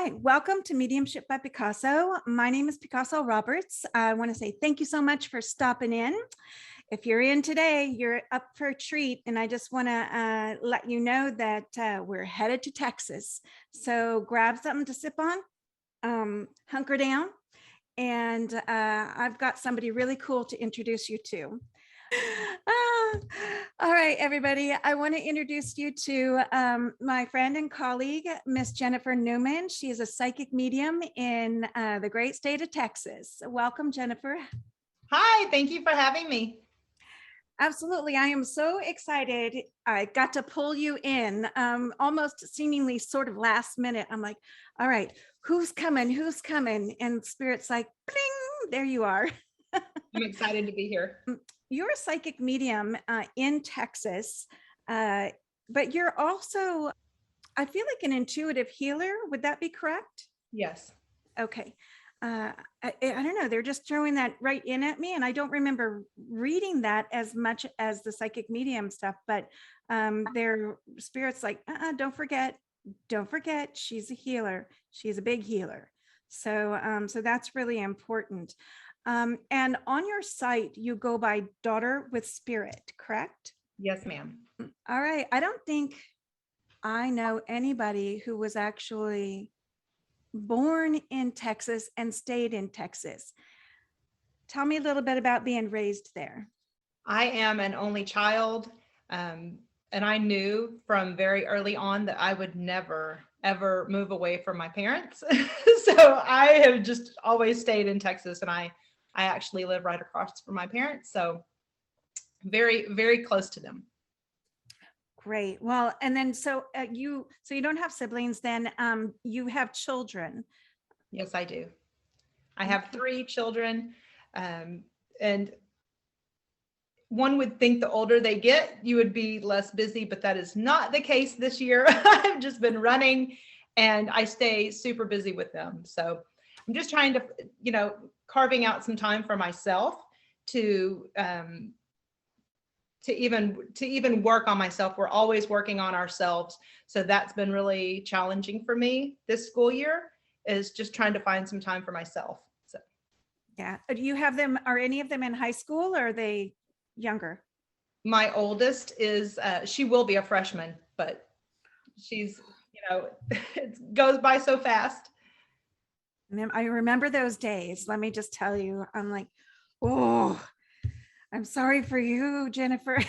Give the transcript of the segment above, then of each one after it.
Hi, welcome to Mediumship by Picasso. My name is Picasso Roberts. I want to say thank you so much for stopping in. If you're in today, you're up for a treat. And I just want to let you know that we're headed to Texas. So grab something to sip on, hunker down. And I've got somebody really cool to introduce you to. All right, everybody. I want to introduce you to my friend and colleague, Miss Jennifer Newman. She is a psychic medium in the great state of Texas. Welcome, Jennifer. Hi, thank you for having me. Absolutely. I am so excited. I got to pull you in almost seemingly sort of last minute. I'm like, all right, who's coming? Who's coming? And Spirit's like, bling, there you are. I'm excited to be here. You're a psychic medium in Texas, but you're also, I feel like an intuitive healer. Would that be correct? Yes. Okay. I don't know. They're just throwing that right in at me. And I don't remember reading that as much as the psychic medium stuff, but their Spirit's like, don't forget, she's a healer. She's a big healer. So that's really important. And on your site, you go by Daughter with Spirit, correct? Yes, ma'am. All right. I don't think I know anybody who was actually born in Texas and stayed in Texas. Tell me a little bit about being raised there. I am an only child, and I knew from very early on that I would never, ever move away from my parents. So I have just always stayed in Texas, and I actually live right across from my parents. So very, very close to them. Great. Well, and then so you don't have siblings then, you have children. Yes, I do. I have 3 children, and one would think the older they get, you would be less busy, but that is not the case this year. I've just been running and I stay super busy with them. So I'm just trying to, carving out some time for myself to even work on myself. We're always working on ourselves. So that's been really challenging for me this school year, is just trying to find some time for myself. So Yeah. Do you have them, are any of them in high school or are they younger? my oldest is, she will be a freshman, but she's, it goes by so fast. I remember those days. Let me just tell you, I'm like, oh, I'm sorry for you, Jennifer.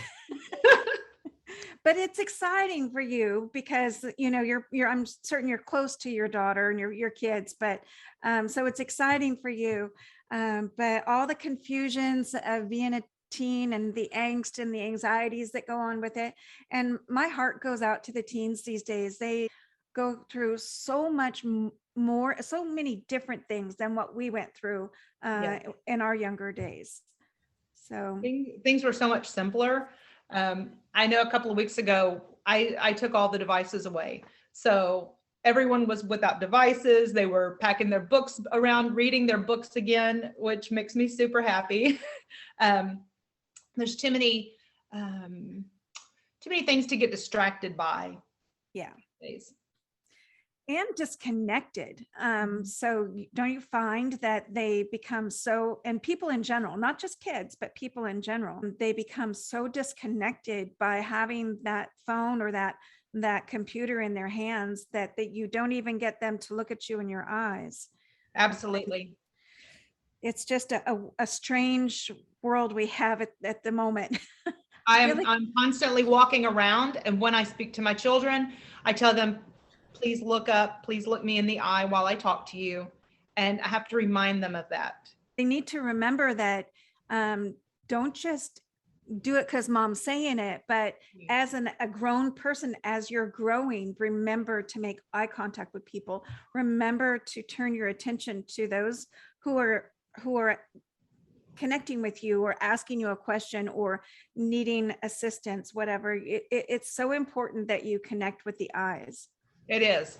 But it's exciting for you because I'm certain you're close to your daughter and your kids, but so it's exciting for you. But all the confusions of being a teen and the angst and the anxieties that go on with it. And my heart goes out to the teens these days. They go through so much more, so many different things than what we went through in our younger days. So things were so much simpler. I know a couple of weeks ago, I took all the devices away. So everyone was without devices. They were packing their books around, reading their books again, which makes me super happy. There's too many things to get distracted by. Yeah. Days. And disconnected. So don't you find that they become so, and people in general, not just kids, but people in general, they become so disconnected by having that phone or that computer in their hands that you don't even get them to look at you in your eyes. Absolutely. It's just a strange world we have at the moment. I'm constantly walking around, and when I speak to my children, I tell them, please look up, please look me in the eye while I talk to you. And I have to remind them of that. They need to remember that don't just do it because mom's saying it, but as a grown person, as you're growing, remember to make eye contact with people. Remember to turn your attention to those who are connecting with you or asking you a question or needing assistance, whatever. It's so important that you connect with the eyes. It is.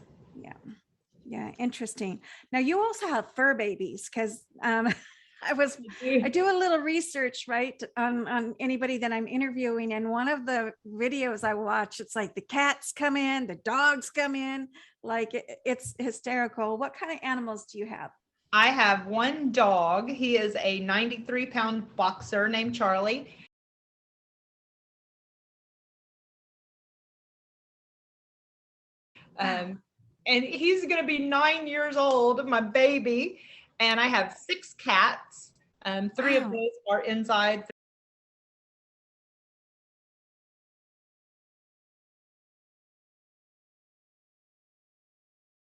Yeah. Interesting. Now you also have fur babies because I do a little research, right, on anybody that I'm interviewing. And one of the videos I watch, it's like the cats come in, the dogs come in, like it's hysterical. What kind of animals do you have? I have one dog. He is a 93-pound boxer named Charlie. And he's going to be 9 years old, my baby. And I have 6 cats. 3 of those are inside.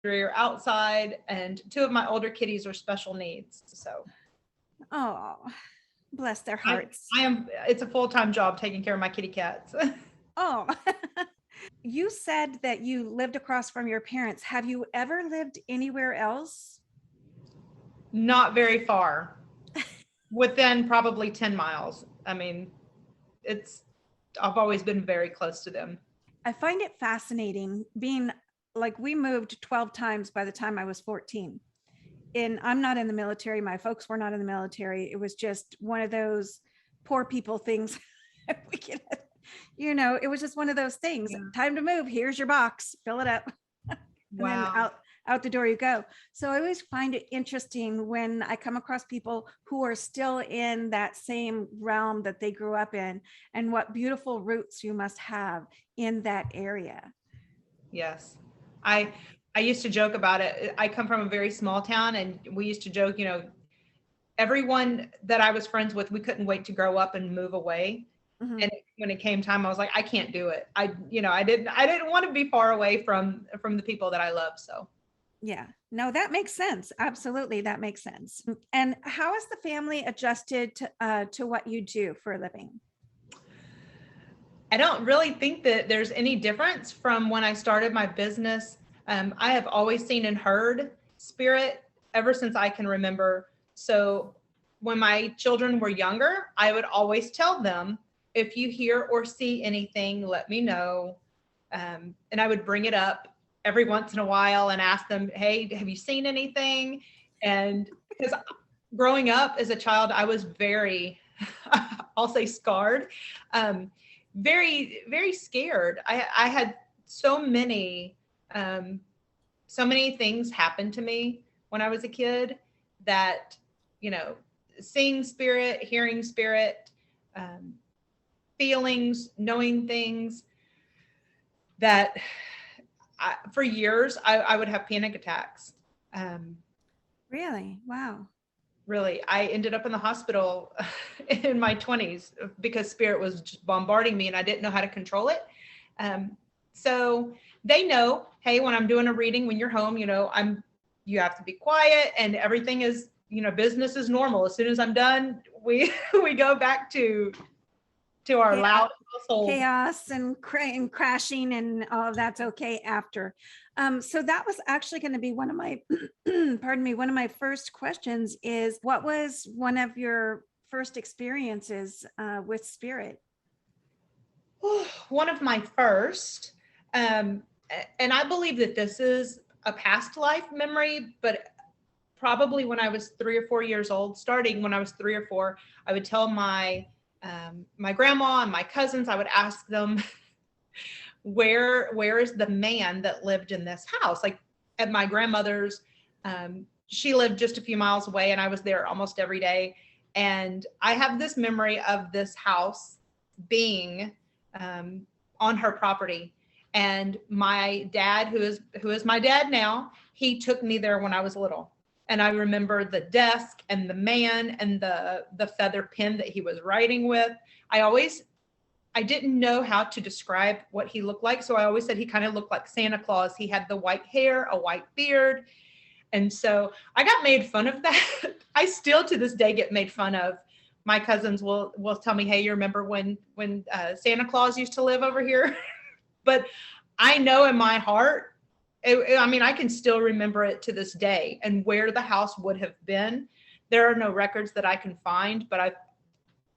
3 are outside, and 2 of my older kitties are special needs. So, oh, bless their hearts. It's a full-time job taking care of my kitty cats. Oh, you said that you lived across from your parents. Have you ever lived anywhere else? Not very far, within probably 10 miles. I mean, I've always been very close to them. I find it fascinating being like, we moved 12 times by the time I was 14. And I'm not in the military. My folks were not in the military. It was just one of those poor people things. We can, it was just one of those things. Yeah. Time to move. Here's your box. Fill it up. And Wow. then out the door you go. So I always find it interesting when I come across people who are still in that same realm that they grew up in, and what beautiful roots you must have in that area. Yes. I used to joke about it. I come from a very small town, and we used to joke, everyone that I was friends with, we couldn't wait to grow up and move away. Mm-hmm. And when it came time, I was like, I can't do it. I didn't want to be far away from the people that I love. So. Yeah, no, that makes sense. Absolutely. That makes sense. And how has the family adjusted to what you do for a living? I don't really think that there's any difference from when I started my business. I have always seen and heard spirit ever since I can remember. So when my children were younger, I would always tell them, if you hear or see anything, let me know. And I would bring it up every once in a while and ask them, hey, have you seen anything? And because growing up as a child, I was very, I'll say scarred. Very, very scared. I had so many things happen to me when I was a kid that, seeing spirit, hearing spirit, feelings, knowing things that for years I would have panic attacks. Really? Wow. Really, I ended up in the hospital in my 20s because spirit was just bombarding me and I didn't know how to control it. So they know, hey, when I'm doing a reading, when you're home, you have to be quiet and everything is, business is normal. As soon as I'm done, we go back to our loud household. Chaos and crashing and all of that's okay after. So that was actually going to be one of my, one of my first questions is, what was one of your first experiences with spirit? One of my first, and I believe that this is a past life memory, but probably when I was 3 or 4 years old, starting when I was 3 or 4, I would tell my grandma and my cousins, I would ask them, where is the man that lived in this house? Like at my grandmother's, she lived just a few miles away and I was there almost every day. And I have this memory of this house being on her property. And my dad, who is my dad now, he took me there when I was little. And I remember the desk and the man and the feather pen that he was writing with. I didn't know how to describe what he looked like. So I always said he kind of looked like Santa Claus. He had the white hair, a white beard. And so I got made fun of that. I still to this day get made fun of. My cousins will tell me, hey, you remember when Santa Claus used to live over here? But I know in my heart, I can still remember it to this day and where the house would have been. There are no records that I can find, but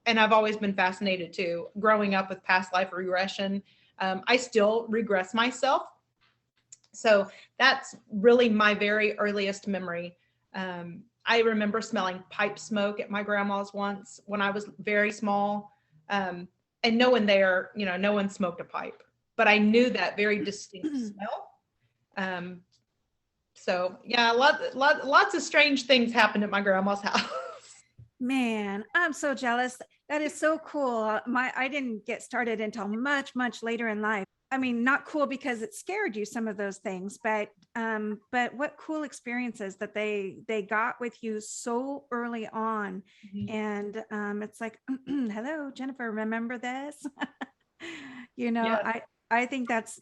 I've always been fascinated too. Growing up with past life regression, I still regress myself. So that's really my very earliest memory. I remember smelling pipe smoke at my grandma's once when I was very small. And no one there, no one smoked a pipe, but I knew that very distinct smell. So yeah, lots of strange things happened at my grandma's house. Man, I'm so jealous. That is so cool. I didn't get started until much, much later in life. I mean, not cool because it scared you, some of those things, but what cool experiences that they got with you so early on. And it's like, hello, Jennifer, remember this? Yes. I think that's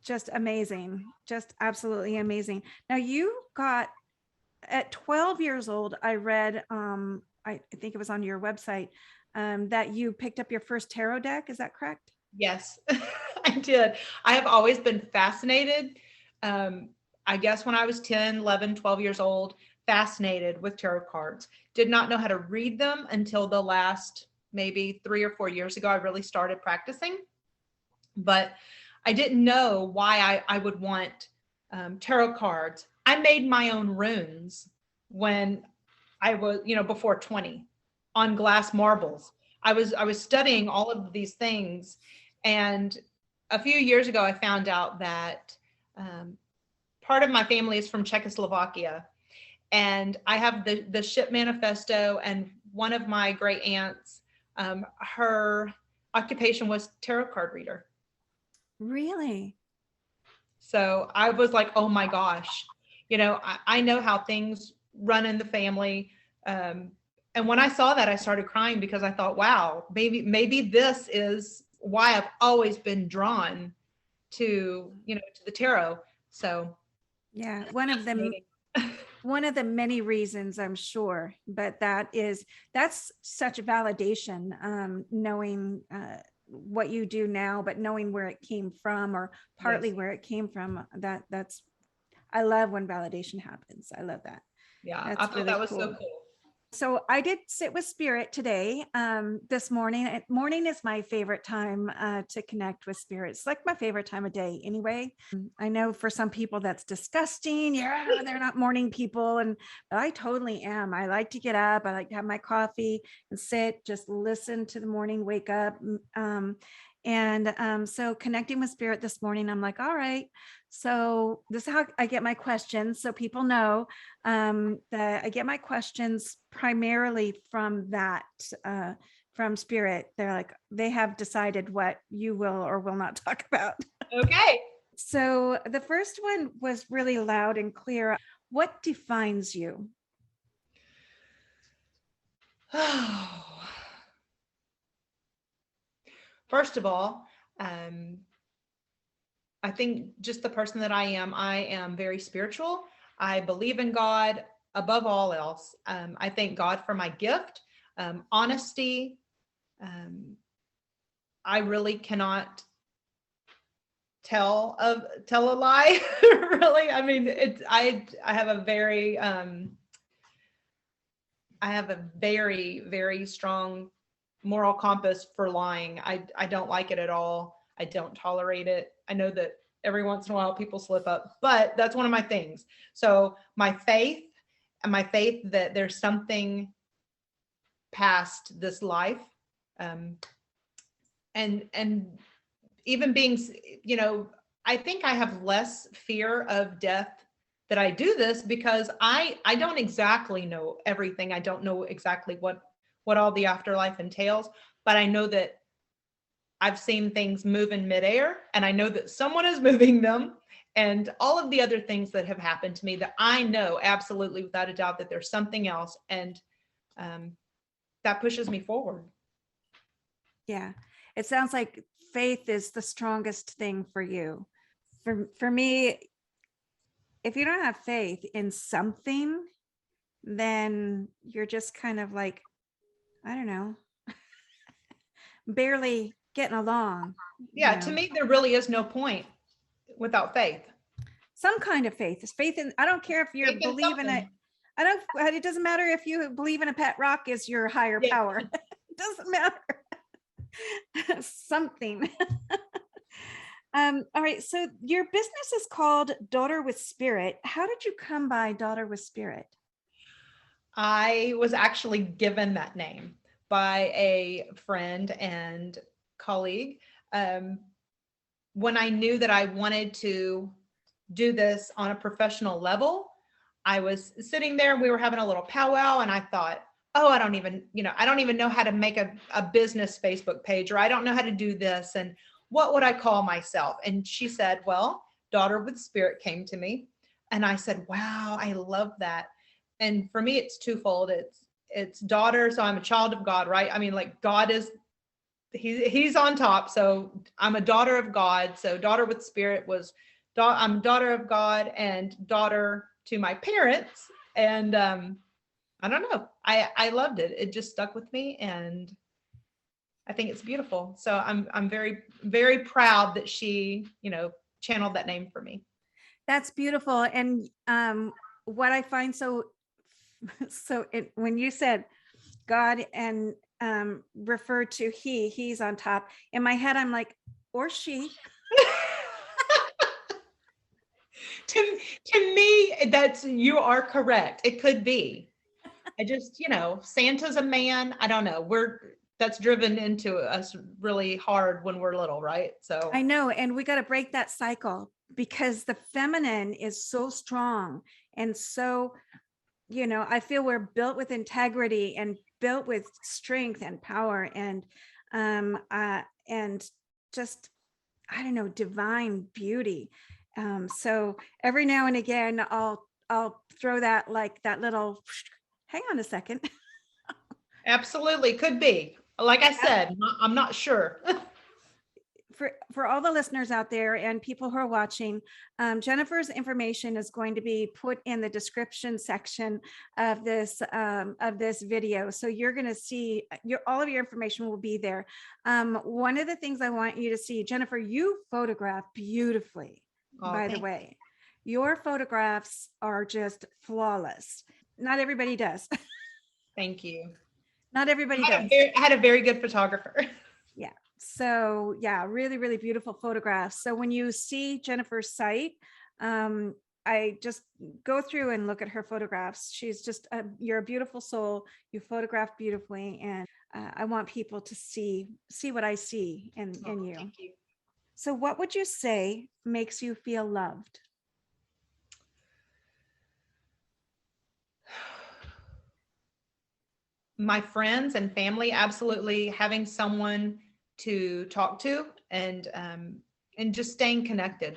just amazing, just absolutely amazing. Now you got, at 12 years old, I read, I think it was on your website, that you picked up your first tarot deck. Is that correct? Yes, I did. I have always been fascinated. I guess when I was 10, 11, 12 years old, fascinated with tarot cards. Did not know how to read them until the last maybe 3 or 4 years ago. I really started practicing, but I didn't know why I would want tarot cards. I made my own runes when I was, before 20, on glass marbles. I was studying all of these things, and a few years ago, I found out that part of my family is from Czechoslovakia, and I have the ship manifesto. And one of my great aunts, her occupation was tarot card reader. Really? So I was like, oh my gosh, I know how things run in the family. And when I saw that, I started crying because I thought, wow, maybe this is why I've always been drawn to the tarot. So yeah, one of the many reasons, I'm sure, but that's such a validation, knowing what you do now, but knowing where it came from, or partly where it came from. I love when validation happens. I love that. Yeah, That's I thought really that was cool. so cool. So I did sit with spirit today, this morning. Morning is my favorite time to connect with spirit. It's like my favorite time of day anyway. I know for some people that's disgusting. Yeah, they're not morning people. But I totally am. I like to get up. I like to have my coffee and sit, just listen to the morning, wake up. So connecting with spirit this morning, I'm like, all right, so this is how I get my questions. So people know that I get my questions primarily from from spirit. They're like, they have decided what you will or will not talk about. Okay. So the first one was really loud and clear. What defines you? First of all, I think just the person that I am very spiritual. I believe in God above all else. I thank God for my gift, honesty. I really cannot tell a lie. Really, I mean, I have a very very strong moral compass for lying. I don't like it at all. I don't tolerate it. I know that every once in a while people slip up, but that's one of my things. So my faith that there's something past this life, and even being, I think I have less fear of death that I do this, because I don't exactly know everything. I don't know exactly what all the afterlife entails, but I know that I've seen things move in midair, and I know that someone is moving them, and all of the other things that have happened to me, that I know absolutely without a doubt that there's something else. And that pushes me forward. Yeah, it sounds like faith is the strongest thing for you. For me, if you don't have faith in something, then you're just kind of like, I don't know, barely getting along. Yeah, to me, there really is no point without faith. Some kind of faith is faith in, I don't care if you believe in it. It doesn't matter if you believe in a pet rock is your higher power. It doesn't matter. Something. All right. So your business is called Daughter with Spirit. How did you come by Daughter with Spirit? I was actually given that name by a friend and colleague. When I knew that I wanted to do this on a professional level, I was sitting there and we were having a little powwow and I thought, oh, I don't even know how to make a business Facebook page, or I don't know how to do this. And what would I call myself? And she said, well, Daughter with Spirit came to me. And I said, wow, I love that. And for me, it's twofold. It's daughter. So I'm a child of God, right? I mean, like God is, he's on top. So I'm a daughter of God. So Daughter with Spirit was, I'm daughter of God and daughter to my parents. And I don't know. I loved it. It just stuck with me, and I think it's beautiful. So I'm very, very proud that she, channeled that name for me. That's beautiful. And what I find when you said God and refer to he's on top, in my head, I'm like, or she. To me, you are correct. It could be. I just, Santa's a man. I don't know. That's driven into us really hard when we're little, right? So I know, and we got to break that cycle, because the feminine is so strong and so, I feel we're built with integrity and built with strength and power and just, I don't know, divine beauty. So every now and again, I'll throw that, like that little, hang on a second. Absolutely. Could be. Like I said, I'm not sure. For all the listeners out there and people who are watching, Jennifer's information is going to be put in the description section of this video. So you're going to see all of your information will be there. One of the things I want you to see, Jennifer, you photograph beautifully. By the way, your photographs are just flawless. Not everybody does. Thank you. Not everybody does. I had a very good photographer. Yeah. So yeah, really, really beautiful photographs. So when you see Jennifer's site, I just go through and look at her photographs. She's just, you're a beautiful soul. You photograph beautifully. And I want people to see what I see in you. Thank you. So what would you say makes you feel loved? My friends and family, absolutely, having someone to talk to and just staying connected.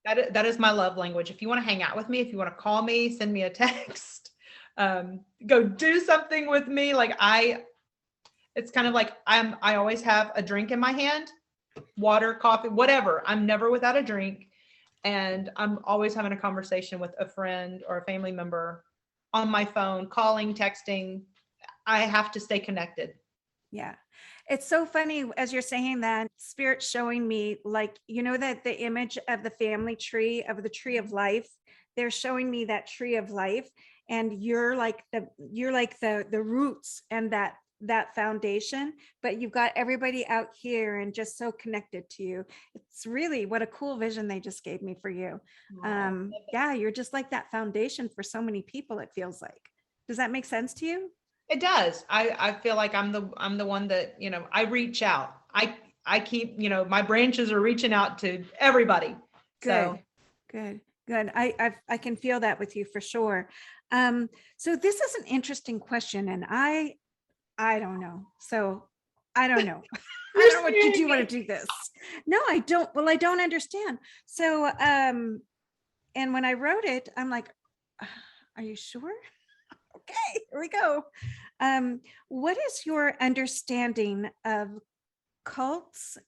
That is my love language. If you want to hang out with me, if you want to call me, send me a text, go do something with me. Like it's kind of like I always have a drink in my hand, water, coffee, whatever. I'm never without a drink. And I'm always having a conversation with a friend or a family member on my phone, calling, texting. I have to stay connected. Yeah. It's so funny as you're saying that, Spirit showing me, like, that the image of the family tree, of the tree of life, they're showing me that tree of life, and you're like the roots and that foundation, but you've got everybody out here and just so connected to you. It's really, what a cool vision they just gave me for you. Yeah, you're just like that foundation for so many people, it feels like. Does that make sense to you? It does. I feel like I'm the one that, I reach out. I keep, my branches are reaching out to everybody. Good. I can feel that with you for sure. So this is an interesting question, and I don't know. So I don't know. I don't know what you do want to do this. No, I don't. Well, I don't understand. So, and when I wrote it, I'm like, are you sure? Okay, here we go. What is your understanding of cults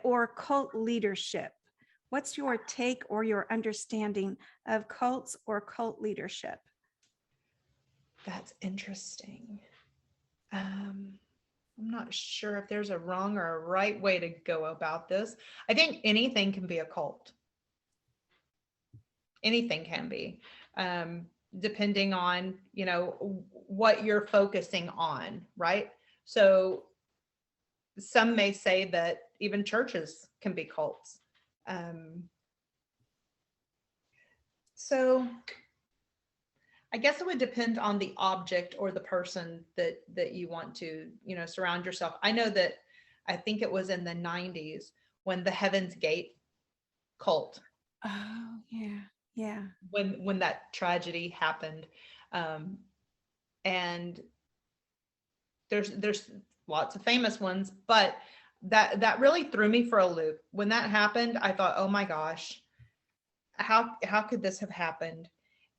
or cult leadership? What's your take or your understanding of cults or cult leadership? That's interesting. I'm not sure if there's a wrong or a right way to go about this. I think anything can be a cult. Anything can be, depending on, what you're focusing on, right? So some may say that even churches can be cults. So I guess it would depend on the object or the person that you want to, surround yourself. I know that I think it was in the 90s when the Heaven's Gate cult, Oh, yeah. Yeah. when that tragedy happened. Um, and there's lots of famous ones, but that really threw me for a loop. When that happened, I thought, oh my gosh, how could this have happened?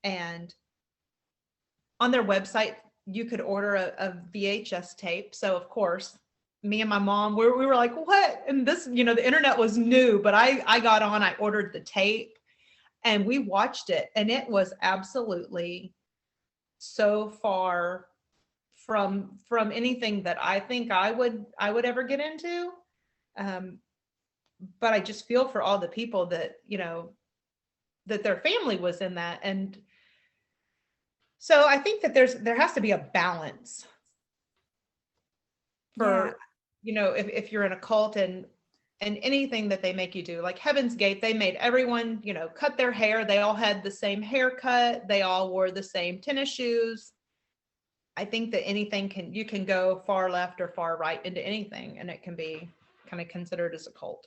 And on their website, you could order a VHS tape. So of course, me and my mom, we were like, what? And this, the internet was new, but I got on, I ordered the tape and we watched it. And it was absolutely so far from anything that I think I would ever get into. But I just feel for all the people that, that their family was in that. And so I think that there has to be a balance for, if you're in a cult and anything that they make you do, like Heaven's Gate, they made everyone, cut their hair. They all had the same haircut. They all wore the same tennis shoes. I think that you can go far left or far right into anything, and it can be kind of considered as a cult.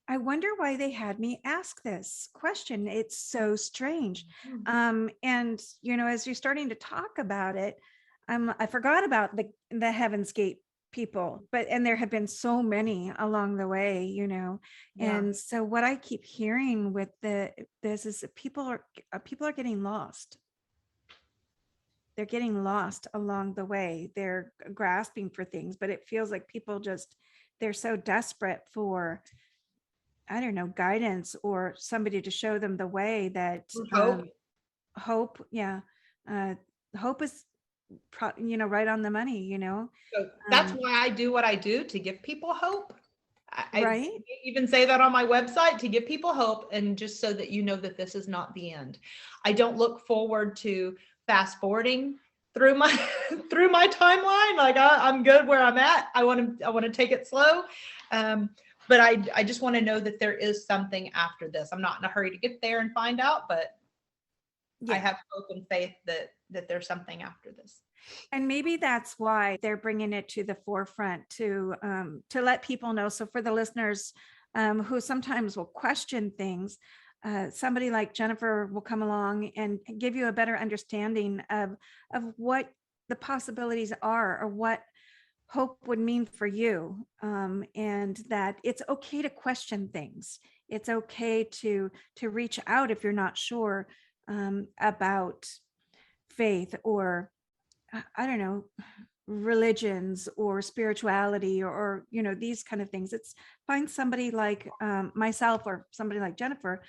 I wonder why they had me ask this question. It's so strange. And, as you're starting to talk about it, I forgot about the Heaven's Gate people, and there have been so many along the way, Yeah. And so what I keep hearing with this is that people are getting lost. They're getting lost along the way. They're grasping for things, but it feels like people they're so desperate for, I don't know, guidance or somebody to show them the way that hope. Yeah. Hope is, right on the money, So that's why I do what I do, to give people hope. Right. I even say that on my website, to give people hope, and just so that that this is not the end. I don't look forward to fast forwarding through my through my timeline. Like I'm good where I'm at. I want to take it slow. But I just want to know that there is something after this. I'm not in a hurry to get there and find out, but I have hope and faith that there's something after this. And maybe that's why they're bringing it to the forefront to let people know. So for the listeners who sometimes will question things, somebody like Jennifer will come along and give you a better understanding of what the possibilities are, or what hope would mean for you, and that it's okay to question things. It's okay to reach out if you're not sure about faith, or I don't know, religions or spirituality, or these kind of things. It's find somebody like myself, or somebody like Jennifer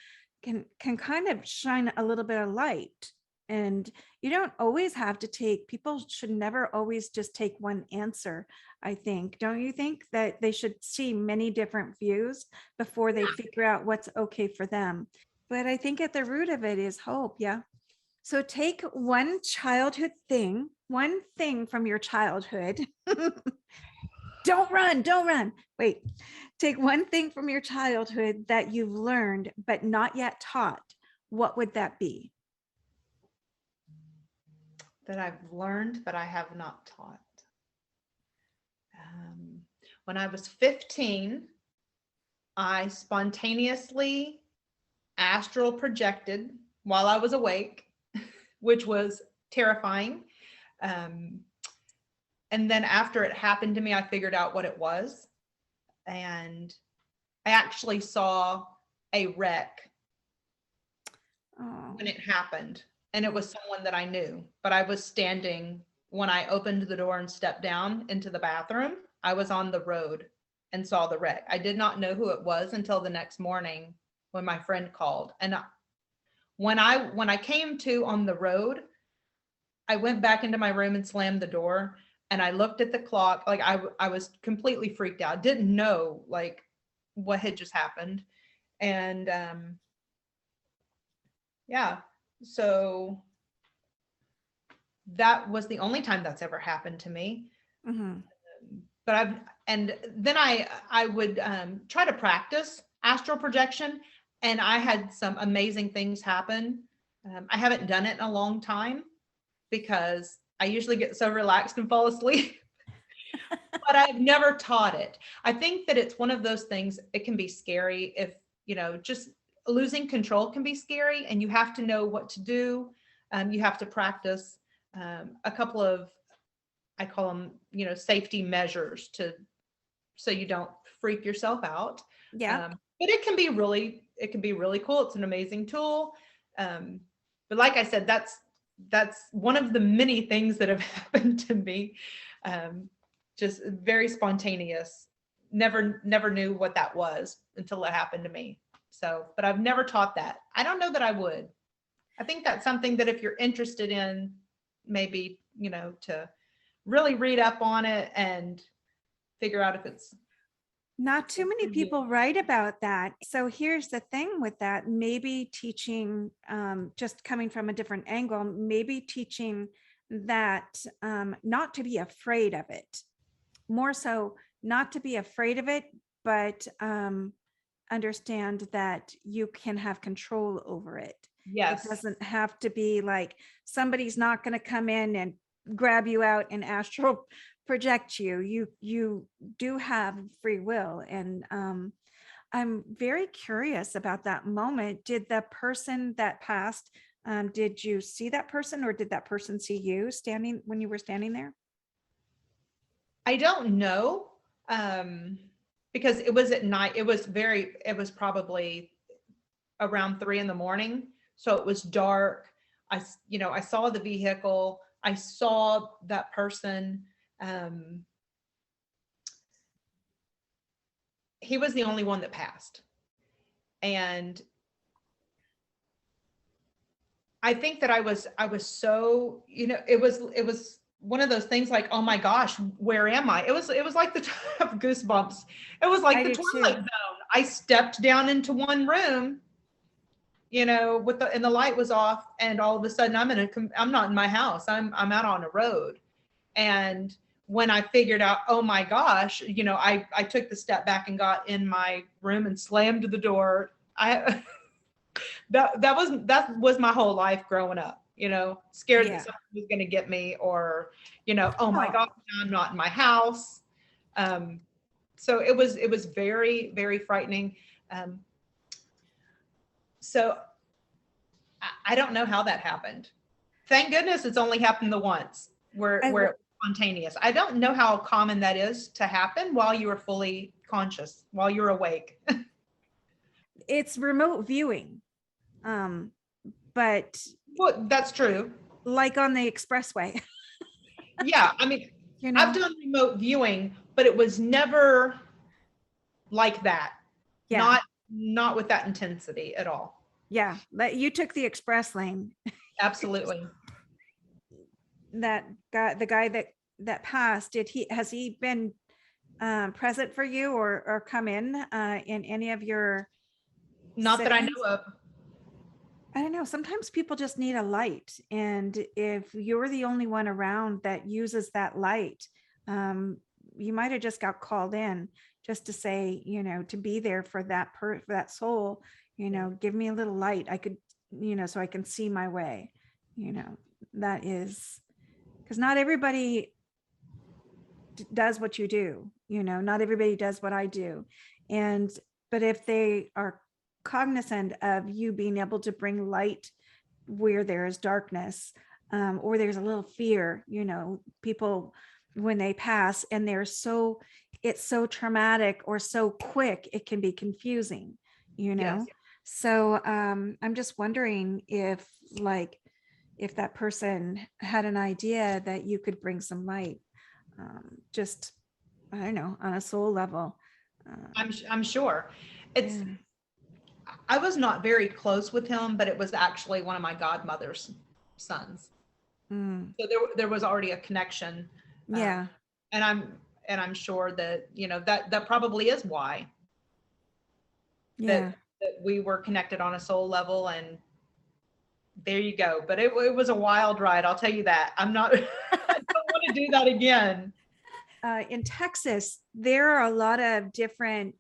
can kind of shine a little bit of light. And you don't always have to people should never always just take one answer. I think, don't you think that they should see many different views before they figure out what's okay for them? But I think at the root of it is hope. Yeah. So take one thing from your childhood. Don't run. Wait, take one thing from your childhood that you've learned, but not yet taught. What would that be? That I've learned, but I have not taught. When I was 15, I spontaneously astral projected while I was awake, which was terrifying. And then after it happened to me, I figured out what it was. And I actually saw a wreck when it happened. And it was someone that I knew, but I was standing when I opened the door and stepped down into the bathroom. I was on the road and saw the wreck. I did not know who it was until the next morning when my friend called. And when I came to on the road, I went back into my room and slammed the door. And I looked at the clock. Like I was completely freaked out. Didn't know like what had just happened. And yeah. So that was the only time that's ever happened to me. Mm-hmm. But then I would try to practice astral projection, and I had some amazing things happen. I haven't done it in a long time because I usually get so relaxed and fall asleep. But I've never taught it. I think that it's one of those things, it can be scary if, just losing control can be scary, and you have to know what to do. You have to practice a couple of, I call them, safety measures so you don't freak yourself out. Yeah. But it can be really cool. It's an amazing tool. But like I said, that's one of the many things that have happened to me. Just very spontaneous. Never knew what that was until it happened to me. So, but I've never taught that. I don't know that I would. I think that's something that if you're interested in, maybe, to really read up on it and figure out if it's. Not too many people write about that. So here's the thing with that, maybe teaching, just coming from a different angle, maybe teaching that not to be afraid of it. More so not to be afraid of it, but understand that you can have control over it. Yes. It doesn't have to be like somebody's not going to come in and grab you out and astral project you. You do have free will. And I'm very curious about that moment. Did the person that passed, did you see that person, or did that person see you standing when you were standing there? I don't know, because it was at night. It was probably around 3 a.m. So it was dark. I saw the vehicle. I saw that person. He was the only one that passed. And I think that I was so, it was one of those things like, oh my gosh, where am I? It was like the time of Goosebumps. It was like the Twilight Zone. I stepped down into one room, and the light was off, and all of a sudden I'm not in my house. I'm out on a road. And when I figured out, oh my gosh, I took the step back and got in my room and slammed the door. That was my whole life growing up. Scared that someone was going to get me, or, oh my God, I'm not in my house. So it was very, very frightening. So I don't know how that happened. Thank goodness it's only happened the once where it was spontaneous. I don't know how common that is to happen while you are fully conscious, while you're awake. It's remote viewing. But well, that's true. Like on the expressway. Yeah. I mean, I've done remote viewing, but it was never like that. Yeah. Not with that intensity at all. Yeah. You took the express lane. Absolutely. That guy, the guy that passed, has he been present for you or come in any of your Not settings? That I know of. I don't know. Sometimes people just need a light. And if you're the only one around that uses that light, you might have just got called in just to say, to be there for that soul, give me a little light. I could, so I can see my way, that is, because not everybody does what you do, not everybody does what I do. But if they are cognizant of you being able to bring light where there is darkness, or there's a little fear, people when they pass and it's so traumatic or so quick, it can be confusing, Yes. So I'm just wondering if that person had an idea that you could bring some light, just, I don't know, on a soul level. I'm sure it's, yeah. I was not very close with him, but it was actually one of my godmother's sons. So there was already a connection. Yeah. And I'm sure that, that probably is why. Yeah. That we were connected on a soul level, and there you go. But it was a wild ride. I'll tell you that. I don't want to do that again. In Texas, there are a lot of different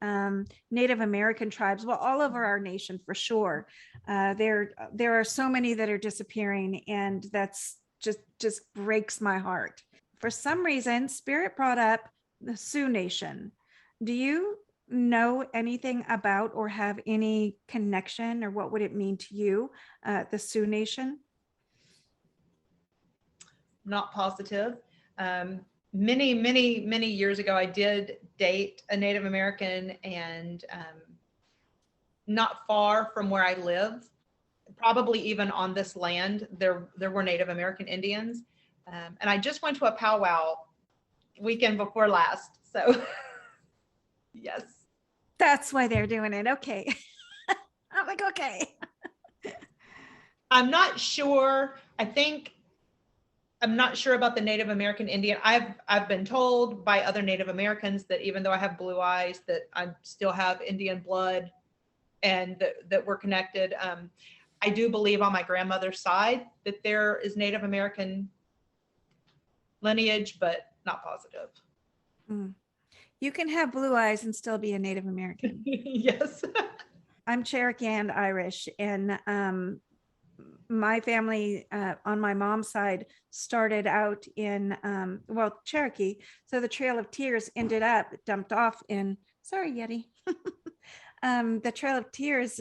Native American tribes, well, all over our nation for sure. There are so many that are disappearing, and that's just breaks my heart. For some reason, Spirit brought up the Sioux Nation. Do you know anything about or have any connection, or what would it mean to you, the Sioux Nation? Not positive. Many years ago, I did date a Native American, and not far from where I live, probably even on this land, there were Native American Indians. And I just went to a powwow weekend before last. So yes. That's why they're doing it. Okay. I'm like, okay. I'm not sure. I'm not sure about the Native American Indian. I've been told by other Native Americans that even though I have blue eyes, that I still have Indian blood, and that we're connected. I do believe on my grandmother's side that there is Native American lineage, but not positive. You can have blue eyes and still be a Native American. Yes. I'm Cherokee and Irish, and my family on my mom's side started out in Cherokee. So the Trail of Tears ended up dumped off in, sorry, Yeti. The Trail of Tears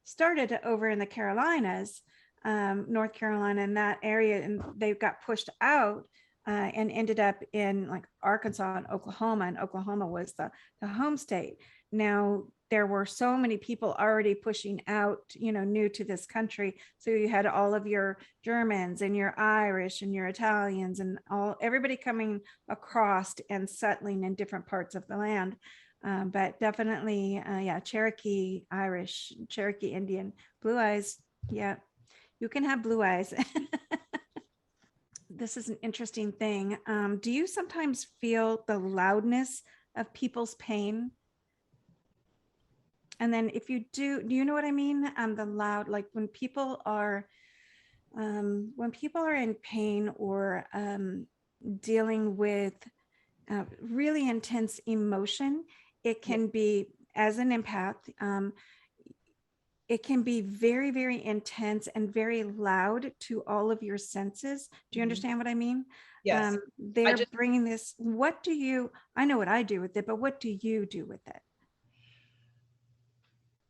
started over in the Carolinas, North Carolina, in that area, and they got pushed out and ended up in like Arkansas and Oklahoma, and Oklahoma was the home state. Now, there were so many people already pushing out, new to this country. So you had all of your Germans and your Irish and your Italians and everybody coming across and settling in different parts of the land. But definitely, Cherokee, Irish, Cherokee Indian, blue eyes. Yeah, you can have blue eyes. This is an interesting thing. Do you sometimes feel the loudness of people's pain? And then if you do you know what I mean? The loud, like when people are in pain or dealing with really intense emotion, it can be, as an empath, it can be very, very intense and very loud to all of your senses. Do you understand what I mean? Yes. They're bringing this. I know what I do with it, but what do you do with it?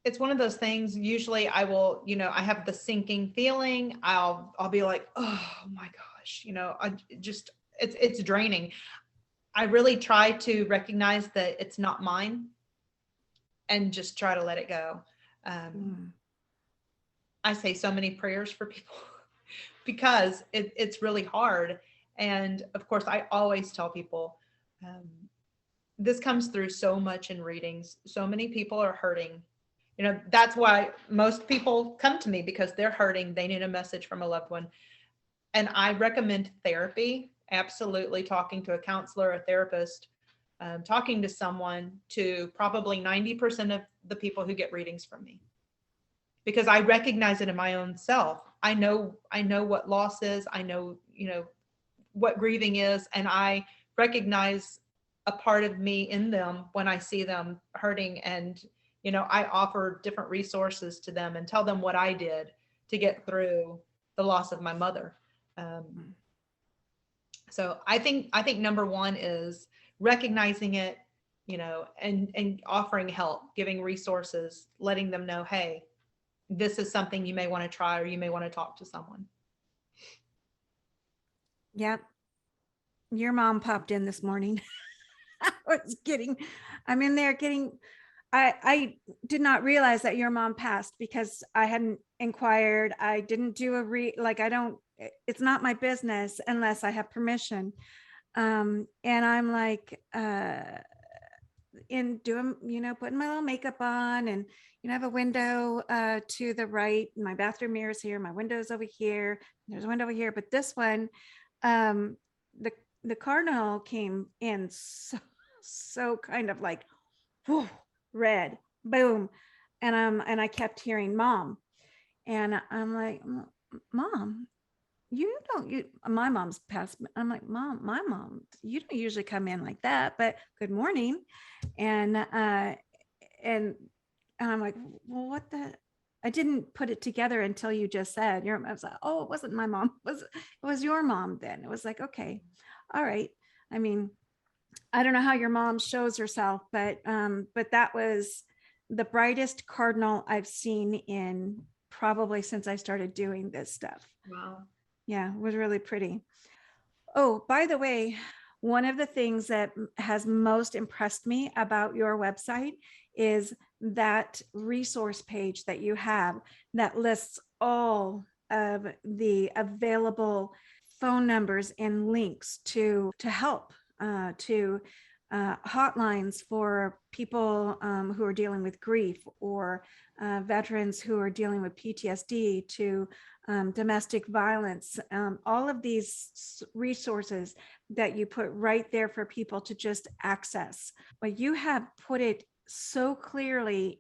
It's one of those things. Usually I will, I have the sinking feeling. I'll be like, oh my gosh, it's draining. I really try to recognize that it's not mine and just try to let it go. I say so many prayers for people because it's really hard. And of course, I always tell people, this comes through so much in readings. So many people are hurting. That's why most people come to me, because they're hurting. They need a message from a loved one. And I recommend therapy, absolutely, talking to a counselor, a therapist, talking to someone, to probably 90% of the people who get readings from me. Because I recognize it in my own self. I know what loss is. I know, what grieving is. And I recognize a part of me in them when I see them hurting. And I offer different resources to them and tell them what I did to get through the loss of my mother. So I think number one is recognizing it, and offering help, giving resources, letting them know, hey, this is something you may want to try, or you may want to talk to someone. Yep. Your mom popped in this morning. I'm in there getting, I did not realize that your mom passed because I hadn't inquired. I didn't do it's not my business unless I have permission. And I'm like, in doing, putting my little makeup on, and, I have a window to the right. My bathroom mirror is here. My window's over here. There's a window over here. But this one, the cardinal came in so kind of like, whew, red, boom. And I kept hearing mom. And I'm like, Mom, my mom's passed. I'm like, Mom, my mom, you don't usually come in like that, but good morning. And I'm like, well, what the, I didn't put it together until you just said I was like, oh, it wasn't my mom. It was your mom then. It was like, okay, all right. I mean, I don't know how your mom shows herself, but that was the brightest cardinal I've seen in probably since I started doing this stuff. Wow. Yeah, it was really pretty. Oh, by the way, one of the things that has most impressed me about your website is that resource page that you have that lists all of the available phone numbers and links to help, to hotlines for people who are dealing with grief, or veterans who are dealing with PTSD, to domestic violence, all of these resources that you put right there for people to just access. But you have put it so clearly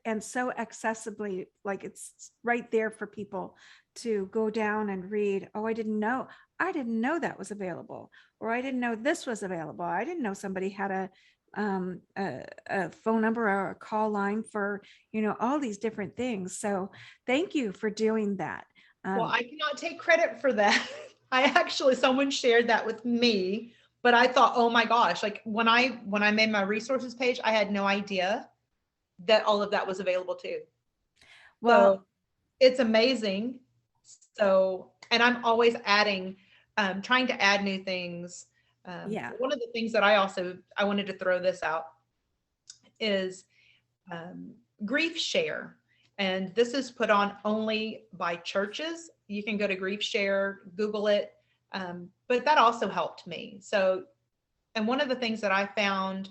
and so accessibly, like it's right there for people to go down and read. Oh, I didn't know that was available, or I didn't know this was available. I didn't know somebody had a phone number or a call line for, all these different things. So thank you for doing that. Well, I cannot take credit for that. Someone shared that with me, but I thought, oh my gosh, like when I made my resources page, I had no idea that all of that was available too. Well, so it's amazing. So, and I'm always adding, trying to add new things. yeah. One of the things that I wanted to throw this out is grief share. And this is put on only by churches. You can go to Grief Share, Google it. But that also helped me. So, and one of the things that I found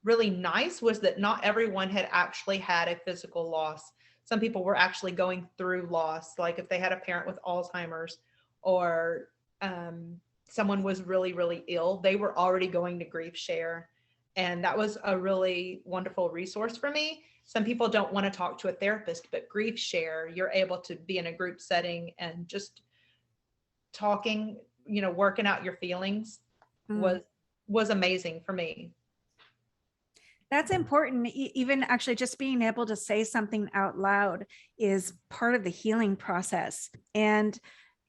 really nice was that not everyone had actually had a physical loss. Some people were actually going through loss, like if they had a parent with Alzheimer's, or someone was really, really ill, they were already going to Grief Share. And that was a really wonderful resource for me. Some people don't want to talk to a therapist, but Grief Share, you're able to be in a group setting and just talking, working out your feelings was amazing for me. That's important. Even actually just being able to say something out loud is part of the healing process. And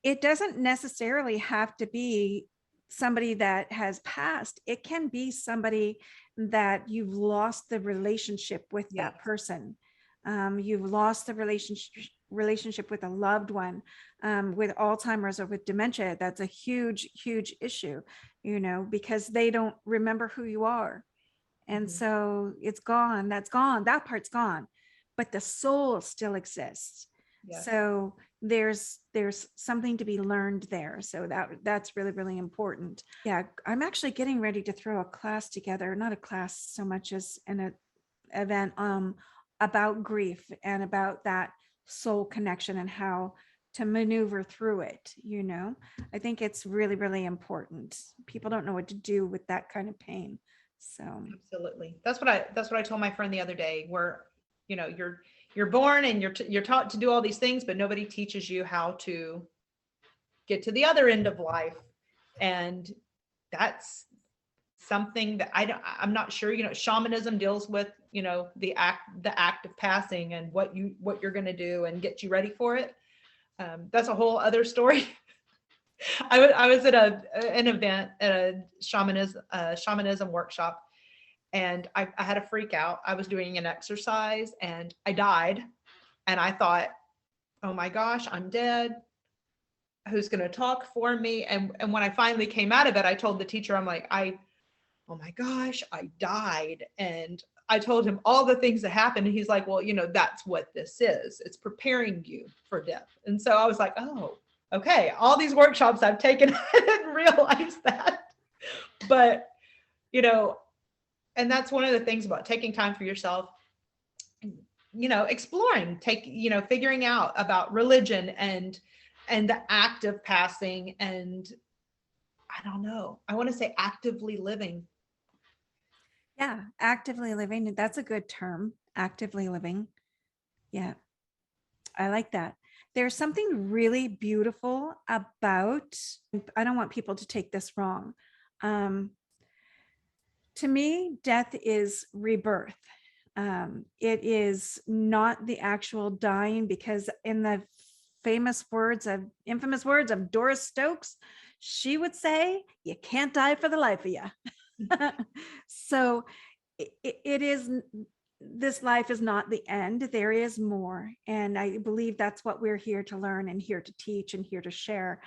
it doesn't necessarily have to be somebody that has passed. It can be somebody that you've lost the relationship with. Yes. That person. You've lost the relationship with a loved one, with Alzheimer's or with dementia. That's a huge, huge issue, because they don't remember who you are. And so it's gone. That's gone. That part's gone, but the soul still exists. Yes. So there's something to be learned there. So that's really, really important. Yeah. I'm actually getting ready to throw a class together, not a class so much as an event about grief and about that soul connection and how to maneuver through it. I think it's really, really important. People don't know what to do with that kind of pain. So absolutely. That's what I told my friend the other day, where, you're born and you're taught to do all these things, but nobody teaches you how to get to the other end of life. And that's something that I'm not sure, shamanism deals with, the act of passing and what you're going to do and get you ready for it. That's a whole other story. I was at an event at a shamanism workshop, and I had a freak out. I was doing an exercise and I died, and I thought, oh my gosh, I'm dead. Who's going to talk for me? And when I finally came out of it, I told the teacher, I'm like, oh my gosh, I died. And I told him all the things that happened. And he's like, well, that's what this is. It's preparing you for death. And so I was like, oh, okay, all these workshops I've taken, I didn't realize that. But, and that's one of the things about taking time for yourself, exploring, figuring out about religion and the act of passing, and I don't know, I want to say actively living. Yeah, actively living. That's a good term, actively living. Yeah, I like that. There's something really beautiful about, I don't want people to take this wrong. To me, death is rebirth. It is not the actual dying, because in the infamous words of Doris Stokes, she would say, you can't die for the life of you. So it is, this life is not the end. There is more. And I believe that's what we're here to learn and here to teach and here to share,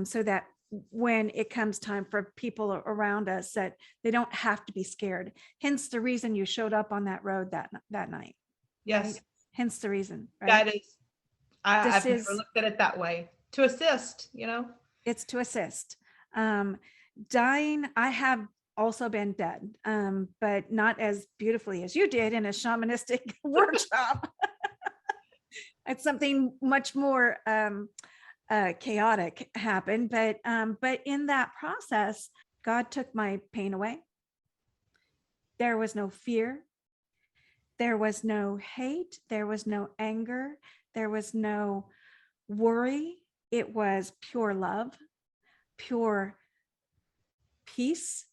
so that when it comes time for people around us, that they don't have to be scared. Hence the reason you showed up on that road that night. Yes. Right? Hence the reason, right? That is, I've never looked at it that way. To assist, It's to assist. Dying, I have also been dead, but not as beautifully as you did in a shamanistic workshop. It's something much more chaotic happened, but in that process, God took my pain away. There was no fear. There was no hate. There was no anger. There was no worry. It was pure love, pure peace.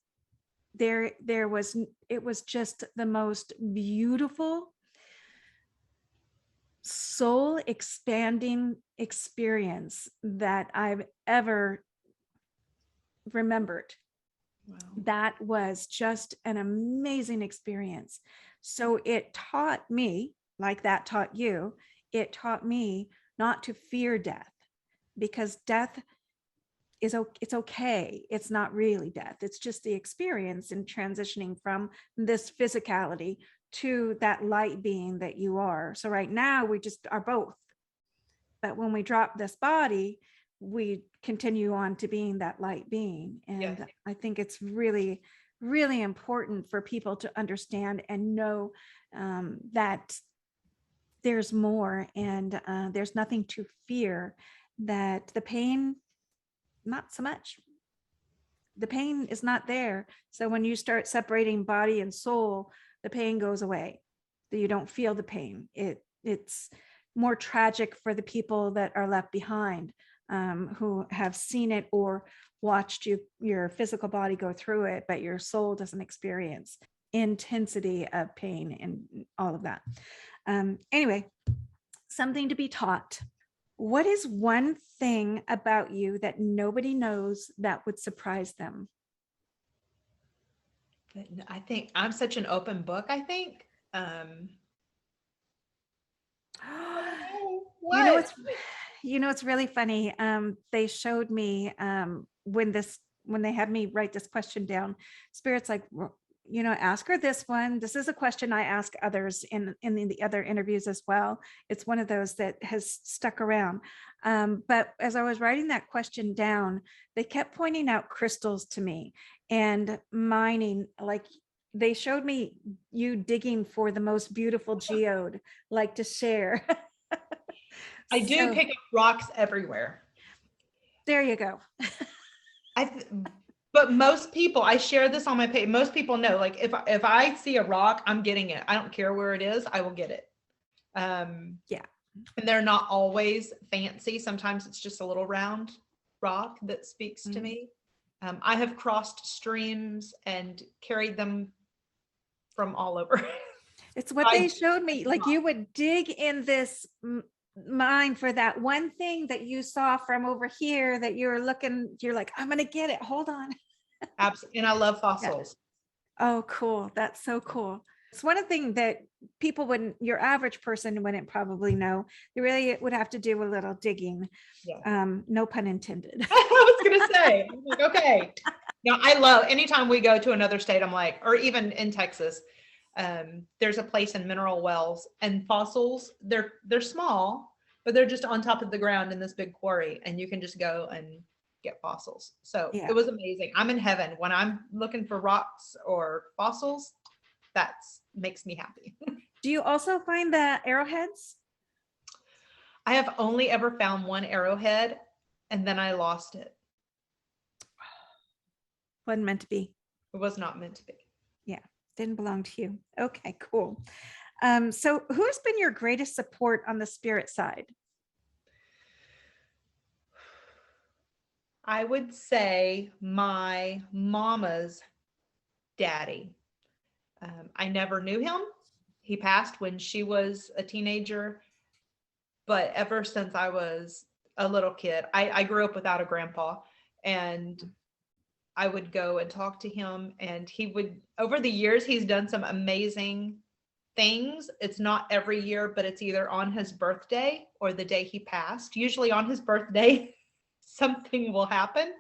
It was just the most beautiful, soul expanding experience that I've ever remembered. Wow. That was just an amazing experience. So it taught me, like that taught you, it taught me not to fear death, because death it's okay. It's not really death. It's just the experience in transitioning from this physicality to that light being that you are. So right now we just are both. But when we drop this body, we continue on to being that light being. And yes. I think it's really, really important for people to understand and know that there's more, and there's nothing to fear, that the pain, not so much. The pain is not there. So when you start separating body and soul, the pain goes away. You don't feel the pain. It's more tragic for the people that are left behind, who have seen it or watched your physical body go through it, but your soul doesn't experience intensity of pain and all of that. Anyway, something to be taught. What is one thing about you that nobody knows that would surprise them? I think I'm such an open book, I think. What? It's really funny. They showed me when they had me write this question down, Spirit's like, ask her this one. This is a question I ask others in the other interviews as well. It's one of those that has stuck around. But as I was writing that question down, they kept pointing out crystals to me and mining. Like they showed me you digging for the most beautiful geode, like to share. I do pick up rocks everywhere. There you go. But most people, I share this on my page. Most people know, like if I see a rock, I'm getting it. I don't care where it is, I will get it. Yeah. And they're not always fancy. Sometimes it's just a little round rock that speaks to me. I have crossed streams and carried them from all over. It's what they showed me. Like you would dig in this mine for that one thing that you saw from over here that you're looking, you're like, I'm going to get it. Hold on. Absolutely. And I love fossils. Yeah. Oh, cool. That's so cool. It's one thing that people your average person wouldn't probably know. You really would have to do a little digging. Yeah. No pun intended. I was going to say, I'm like, okay. Now I love, anytime we go to another state, I'm like, or even in Texas, there's a place in Mineral Wells, and fossils, they're small, but they're just on top of the ground in this big quarry, and you can just go and get fossils. So yeah. It was amazing. I'm in heaven when I'm looking for rocks or fossils. That makes me happy. Do you also find the arrowheads? I have only ever found one arrowhead, and then I lost it. Wasn't meant to be. It was not meant to be. Yeah. Didn't belong to you. Okay, cool. So who's been your greatest support on the spirit side? I would say my mama's daddy. I never knew him. He passed when she was a teenager, but ever since I was a little kid, I grew up without a grandpa, and I would go and talk to him, and he would, over the years, he's done some amazing things. It's not every year, but it's either on his birthday or the day he passed. Usually on his birthday, something will happen,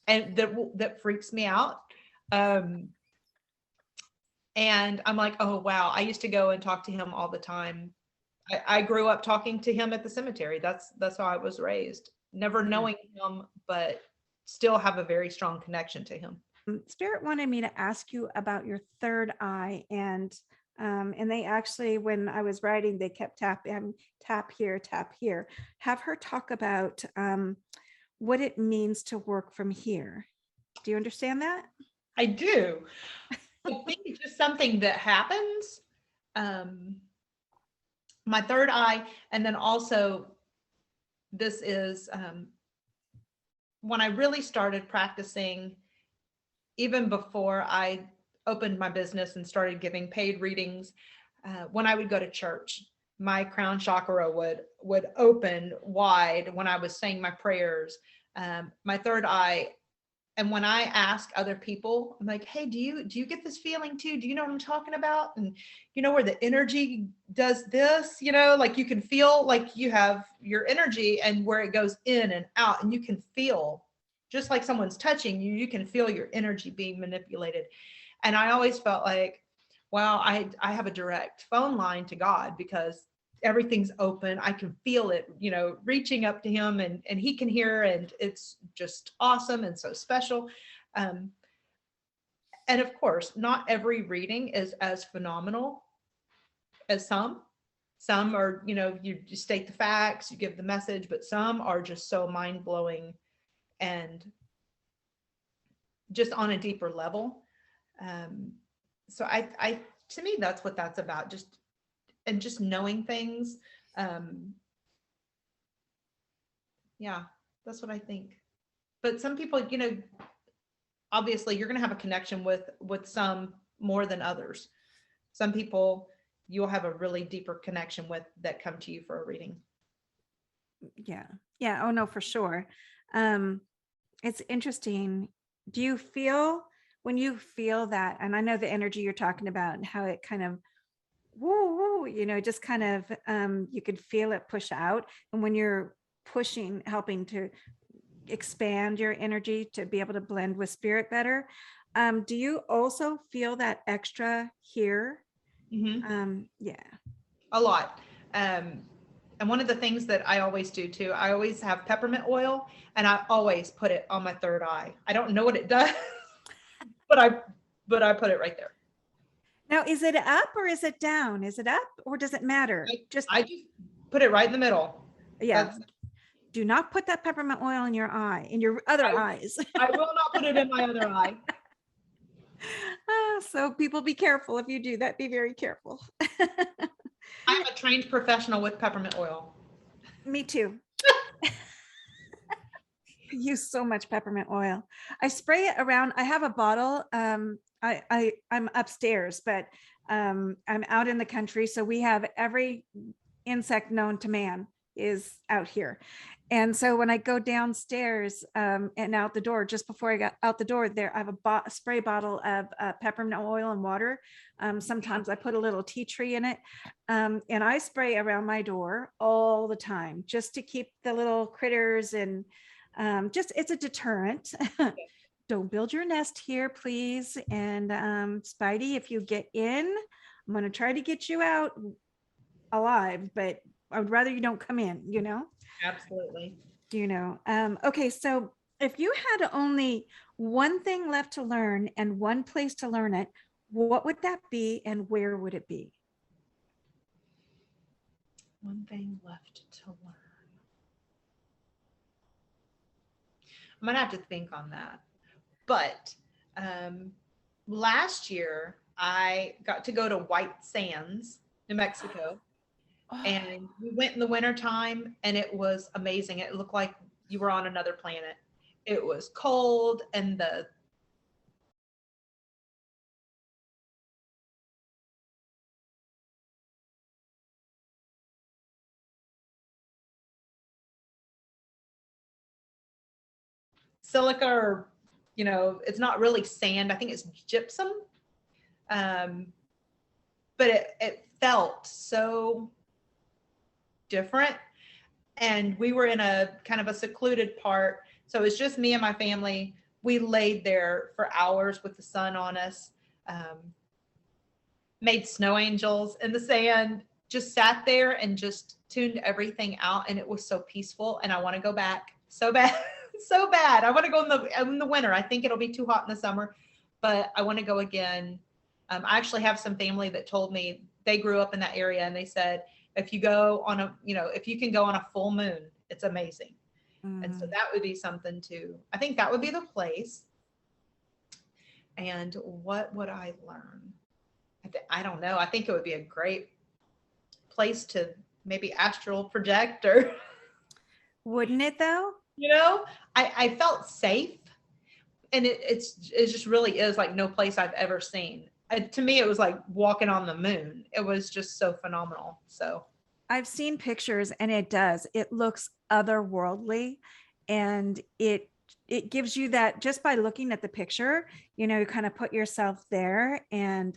and that freaks me out. And I'm like, oh wow, I used to go and talk to him all the time. I grew up talking to him at the cemetery. That's how I was raised. Never knowing him, but still have a very strong connection to him. Spirit wanted me to ask you about your third eye, and they actually, when I was writing, they kept tapping, tap here, tap here. Have her talk about what it means to work from here. Do you understand that? I do. I think it's just something that happens. My third eye, and then also this is when I really started practicing, even before I opened my business and started giving paid readings, when I would go to church, my crown chakra would open wide when I was saying my prayers. My third eye. And when I ask other people, I'm like, hey, do you get this feeling too? Do you know what I'm talking about? And you know where the energy does this, like you can feel like you have your energy and where it goes in and out, and you can feel just like someone's touching you, you can feel your energy being manipulated. And I always felt like, wow, I have a direct phone line to God because everything's open. I can feel it, reaching up to him, and he can hear, and it's just awesome and so special. And of course, not every reading is as phenomenal as some. Some are, you state the facts, you give the message, but some are just so mind-blowing and just on a deeper level. So I to me, that's what that's about. Just knowing things. Yeah, that's what I think. But some people, obviously you're going to have a connection with some more than others. Some people you'll have a really deeper connection with that come to you for a reading. Yeah. Oh no, for sure. It's interesting. Do you feel, when you feel that, and I know the energy you're talking about and how it kind of woo, just kind of, you could feel it push out. And when you're pushing, helping to expand your energy to be able to blend with spirit better. Do you also feel that extra here? Mm-hmm. Yeah. A lot. And one of the things that I always do too, I always have peppermint oil, and I always put it on my third eye. I don't know what it does, but I put it right there. Now, is it up or is it down? Is it up or does it matter? I just put it right in the middle. Yeah. Do not put that peppermint oil in your eye, in your other eyes. I will not put it in my other eye. So people, be careful if you do that. Be very careful. I'm a trained professional with peppermint oil. Me too. I use so much peppermint oil. I spray it around. I have a bottle. I'm upstairs, but I'm out in the country. So we have every insect known to man is out here. And so when I go downstairs and out the door, just before I got out the door there, I have a spray bottle of peppermint oil and water. Sometimes I put a little tea tree in it. And I spray around my door all the time just to keep the little critters, and it's a deterrent. Don't build your nest here, please. And Spidey, if you get in, I'm going to try to get you out alive, but I would rather you don't come in, Absolutely. Okay, so if you had only one thing left to learn and one place to learn it, what would that be and where would it be? One thing left to learn. I'm gonna have to think on that. But last year I got to go to White Sands, New Mexico. And we went in the wintertime, and it was amazing. It looked like you were on another planet. It was cold, and the silica or, it's not really sand. I think it's gypsum. But it felt so different. And we were in a kind of a secluded part. So it was just me and my family. We laid there for hours with the sun on us, made snow angels in the sand, just sat there and just tuned everything out. And it was so peaceful. And I want to go back so bad, so bad. I want to go in the winter. I think it'll be too hot in the summer, but I want to go again. I actually have some family that told me they grew up in that area, and they said, if you go on if you can go on a full moon, it's amazing. And so that would be something too. I think that would be the place. And what would I learn? I don't know. I think it would be a great place to maybe astral project, or Wouldn't it though? I felt safe, and it just really is like no place I've ever seen. To me, it was like walking on the moon. It was just so phenomenal. So I've seen pictures, and it looks otherworldly, and it gives you that just by looking at the picture, you kind of put yourself there, and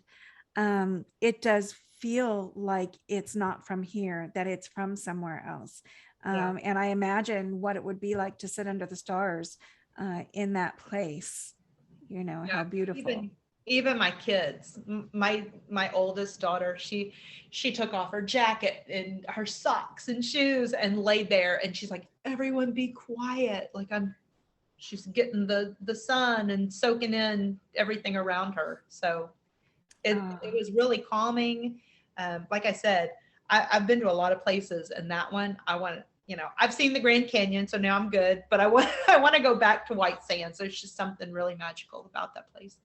it does feel like it's not from here, that it's from somewhere else. And I imagine what it would be like to sit under the stars in that place, how beautiful. Even my kids, my oldest daughter, she took off her jacket and her socks and shoes and laid there, and she's like, everyone be quiet. Like she's getting the sun and soaking in everything around her. So it was really calming. Like I said, I've been to a lot of places, and that one I've seen the Grand Canyon, so now I'm good, but I want to go back to white sand. So it's just something really magical about that place.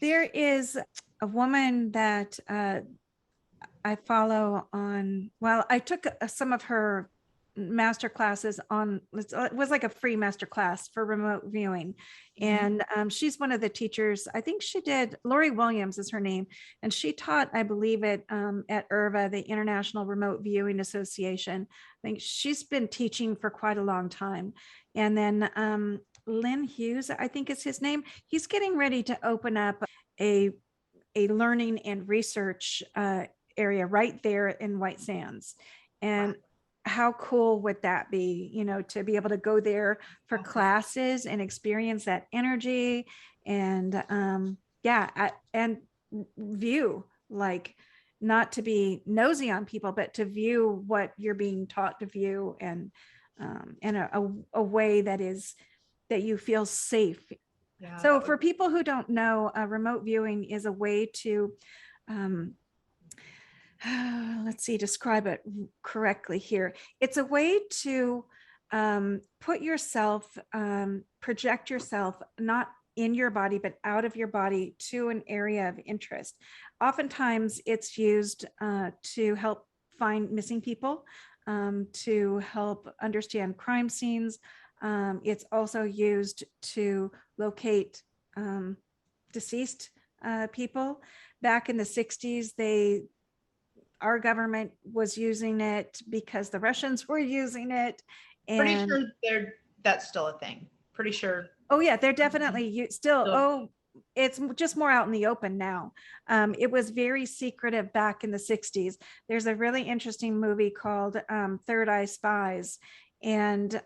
There is a woman that I follow on, I took some of her master classes on, it was like a free master class for remote viewing. And she's one of the teachers. I think she did, Lori Williams is her name. And she taught, I believe at IRVA, the International Remote Viewing Association. I think she's been teaching for quite a long time. And then Lynn Hughes, I think is his name. He's getting ready to open up a learning and research area right there in White Sands. And how cool would that be, to be able to go there for classes and experience that energy and and view, like, not to be nosy on people, but to view what you're being taught to view, and in a way that you feel safe. Yeah, so for people who don't know, remote viewing is a way to, let's see, describe it correctly here. It's a way to put yourself, project yourself, not in your body, but out of your body to an area of interest. Oftentimes it's used to help find missing people, to help understand crime scenes. It's also used to locate deceased people. Back in the 60s, our government was using it because the Russians were using it. And pretty sure that's still a thing. Pretty sure. Oh yeah, they're definitely still. It's just more out in the open now. It was very secretive back in the 60s. There's a really interesting movie called Third Eye Spies, and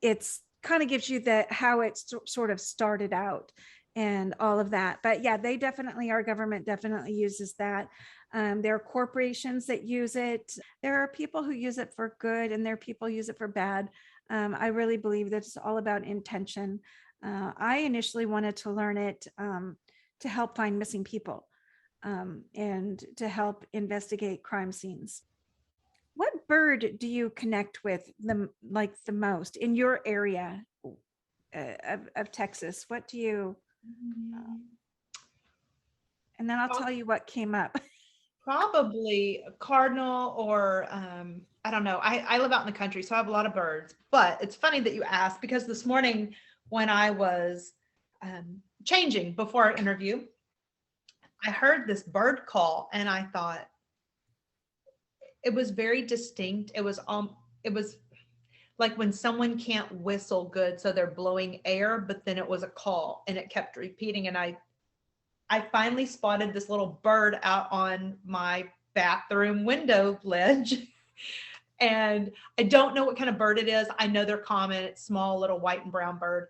it's kind of gives you how it sort of started out and all of that. But yeah, our government definitely uses that. There are corporations that use it. There are people who use it for good, and there are people who use it for bad. I really believe that it's all about intention. I initially wanted to learn it to help find missing people and to help investigate crime scenes. What bird do you connect with the most in your area of Texas? What do you? And then I'll tell you what came up. Probably a cardinal, or I don't know. I live out in the country, so I have a lot of birds. But it's funny that you asked, because this morning when I was changing before our interview, I heard this bird call, and I thought it was very distinct. It was like when someone can't whistle good, so they're blowing air, but then it was a call and it kept repeating. And I finally spotted this little bird out on my bathroom window ledge. And I don't know what kind of bird it is. I know they're common. It's small, little white and brown bird.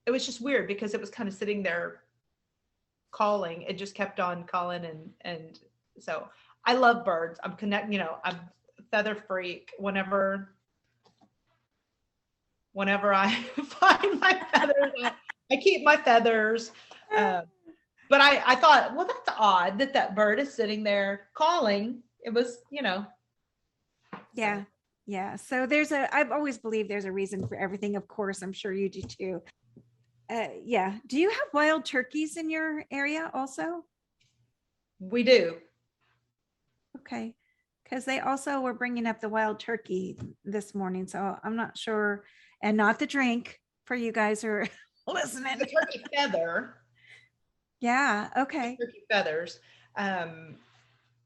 It was just weird because it was kind of sitting there calling. It just kept on calling. And so I love birds. I'm I'm a feather freak. Whenever I find my feathers, I keep my feathers. But I thought, well, that's odd that bird is sitting there calling. It was, Yeah. Yeah. So I've always believed there's a reason for everything. Of course, I'm sure you do too. Yeah. Do you have wild turkeys in your area also? We do. Okay. Because they also were bringing up the wild turkey this morning. So I'm not sure. And not the drink for you guys who are listening. The turkey feather. Yeah. Okay. Turkey feathers.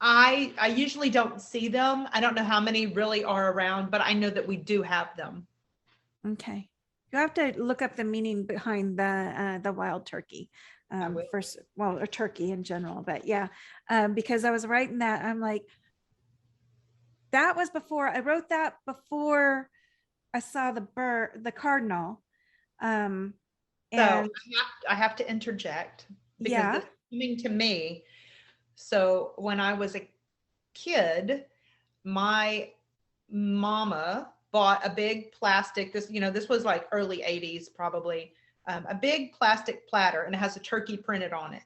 I usually don't see them. I don't know how many really are around, but I know that we do have them. Okay. You have to look up the meaning behind the wild turkey. First, well, or turkey in general, but yeah, because I was writing that, I'm like, that was before I wrote that before I saw the cardinal. And so I have to interject because it's coming to me. So when I was a kid, my mama bought a big plastic, this was like early 80s, probably, a big plastic platter, and it has a turkey printed on it.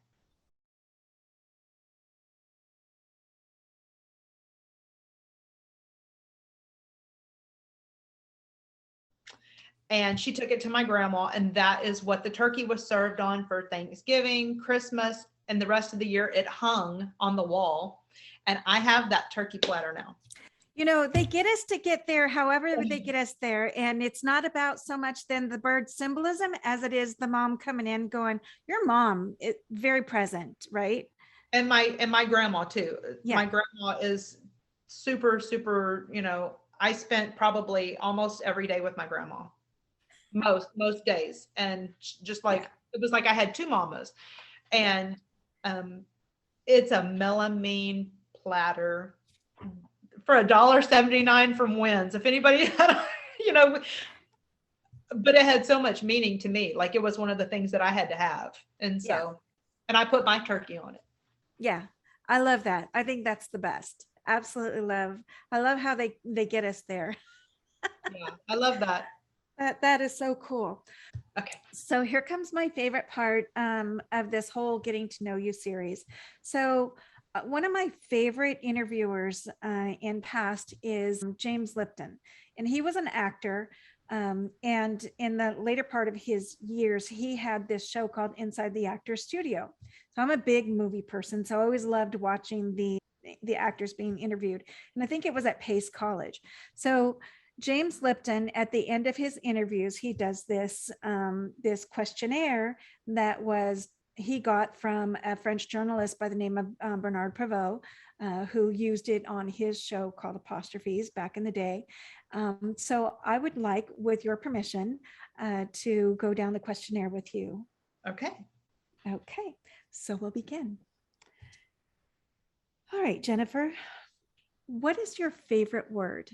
And she took it to my grandma, and that is what the turkey was served on for Thanksgiving, Christmas, and the rest of the year. It hung on the wall, and I have that turkey platter now. They get us to get there however they get us there. And it's not about so much then the bird symbolism as it is the mom coming in going, your mom is very present, right? And my grandma too. Yeah. My grandma is super, super, I spent probably almost every day with my grandma. Most days. And just like, it was like I had two mamas. And it's a melamine platter for $1.79 from Wynn's. If anybody had, but it had so much meaning to me. Like it was one of the things that I had to have. And so, and I put my turkey on it. Yeah. I love that. I think that's the best. Absolutely love. I love how they get us there. Yeah, I love that. That is so cool. Okay. So here comes my favorite part of this whole getting to know you series. So one of my favorite interviewers in past is James Lipton, and he was an actor. And in the later part of his years, he had this show called Inside the Actor's Studio. So I'm a big movie person, so I always loved watching the actors being interviewed. And I think it was at Pace College. So James Lipton, at the end of his interviews, he does this questionnaire that he got from a French journalist by the name of Bernard Pivot, who used it on his show called Apostrophes back in the day. So I would like, with your permission, to go down the questionnaire with you. Okay. Okay, so we'll begin. All right, Jennifer, what is your favorite word?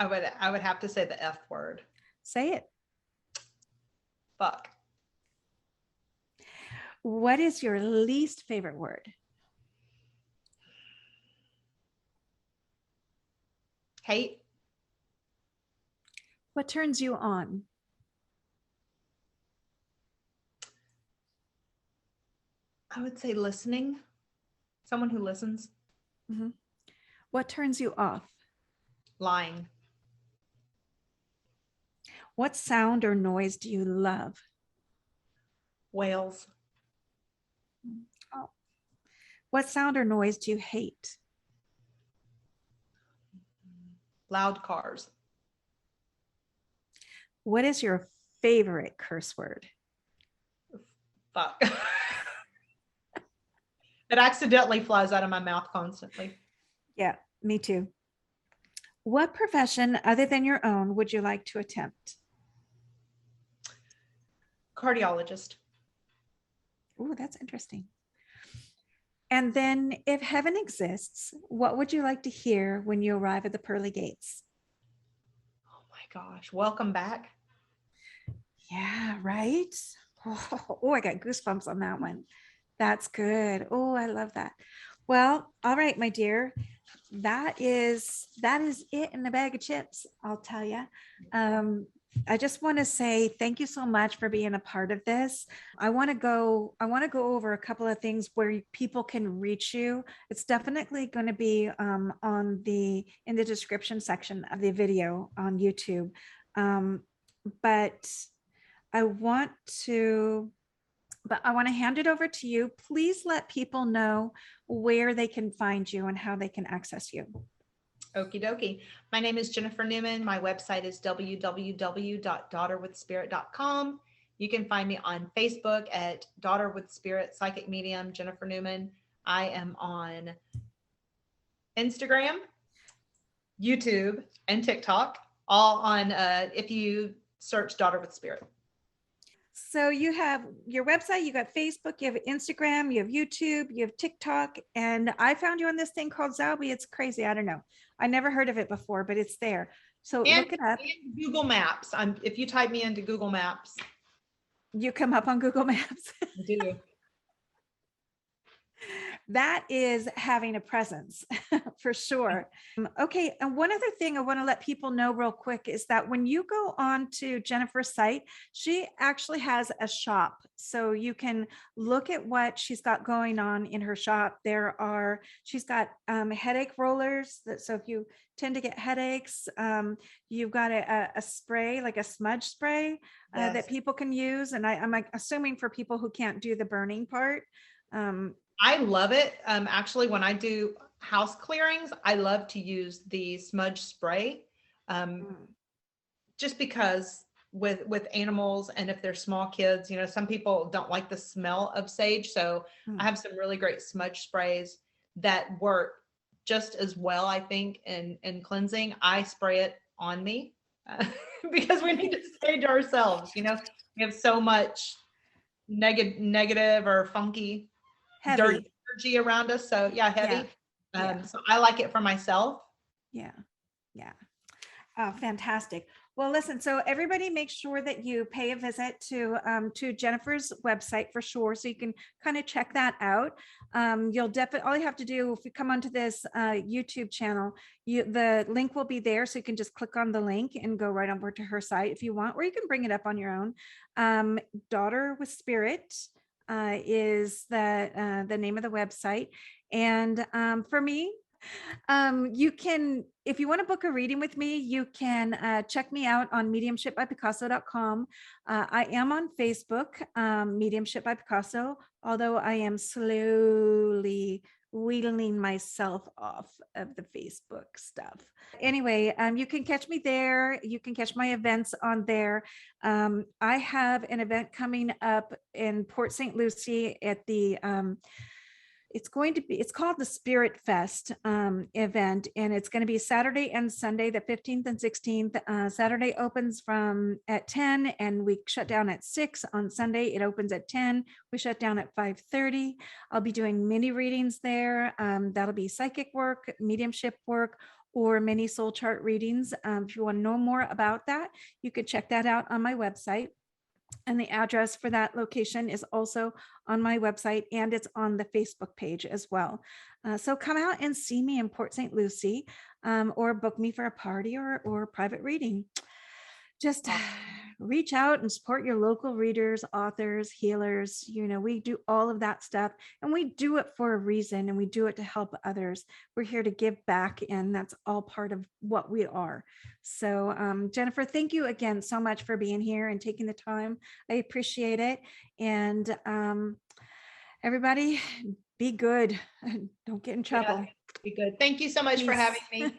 I would have to say the F word. Say it. Fuck. What is your least favorite word? Hate. What turns you on? I would say listening. Someone who listens. Mm-hmm. What turns you off? Lying. What sound or noise do you love? Whales. Oh. What sound or noise do you hate? Loud cars. What is your favorite curse word? Fuck. It accidentally flies out of my mouth constantly. Yeah, me too. What profession other than your own would you like to attempt? Cardiologist. Oh, that's interesting. And then, if heaven exists, what would you like to hear when you arrive at the pearly gates? Oh my gosh. Welcome back. Yeah, right. Oh, I got goosebumps on that one. That's good. Oh, I love that. Well, all right, my dear. That is it in the bag of chips, I'll tell you. I just want to say thank you so much for being a part of this. I want to go over a couple of things where people can reach you. It's definitely going to be in the description section of the video on YouTube. But I want to hand it over to you. Please let people know where they can find you and how they can access you. Okie dokie. My name is Jennifer Newman. My website is www.daughterwithspirit.com. You can find me on Facebook at Daughter with Spirit Psychic Medium Jennifer Newman. I am on Instagram, YouTube, and TikTok, all on if you search Daughter with Spirit. So you have your website, you got Facebook, you have Instagram, you have YouTube, you have TikTok, and I found you on this thing called Zalby. It's crazy. I don't know. I never heard of it before, but it's there. So look it up. And Google Maps. If you type me into Google Maps, You come up on Google Maps. I do. That is having a presence for sure. Okay. And one other thing I want to let people know real quick is that when you go on to Jennifer's site, she actually has a shop. So you can look at what she's got going on in her shop. She's got headache rollers. So if you tend to get headaches, you've got a spray, like a smudge spray that people can use. And I'm assuming for people who can't do the burning part. I love it. Actually, when I do house clearings, I love to use the smudge spray, just because with animals, and if they're small kids, some people don't like the smell of sage. So I have some really great smudge sprays that work just as well, I think, in cleansing. I spray it on me because we need to sage ourselves. We have so much negative or funky Heavy. dirty energy around us. So yeah, heavy. So I like it for myself. Yeah. Oh, fantastic. Well, listen, so everybody make sure that you pay a visit to Jennifer's website for sure. So you can kind of check that out. You'll definitely, all you have to do if you come onto this YouTube channel, the link will be there. So you can just click on the link and go right over to her site if you want, or you can bring it up on your own. Daughter with Spirit is the name of the website. And for me, you can, if you want to book a reading with me, you can check me out on mediumshipbypicasso.com. I am on Facebook, Mediumship by Picasso, although I am slowly wheedling myself off of the Facebook stuff. Anyway, you can catch me there. You can catch my events on there. I have an event coming up in Port St. Lucie at the it's called the Spirit Fest event, and it's going to be Saturday and Sunday, the 15th and 16th. Saturday opens at 10 and we shut down at 6. On Sunday, it opens at 10. We shut down at 5:30. I'll be doing mini readings there. That'll be psychic work, mediumship work, or mini soul chart readings. If you want to know more about that, you could check that out on my website. And the address for that location is also on my website, and it's on the Facebook page as well. So come out and see me in Port St. Lucie, or book me for a party or private reading. Just reach out and support your local readers, authors, healers. We do all of that stuff, and we do it for a reason, and we do it to help others. We're here to give back, and that's all part of what we are. So Jennifer, thank you again so much for being here and taking the time. I appreciate it. And everybody, be good. Don't get in trouble. Yeah, be good. Thank you so much for having me.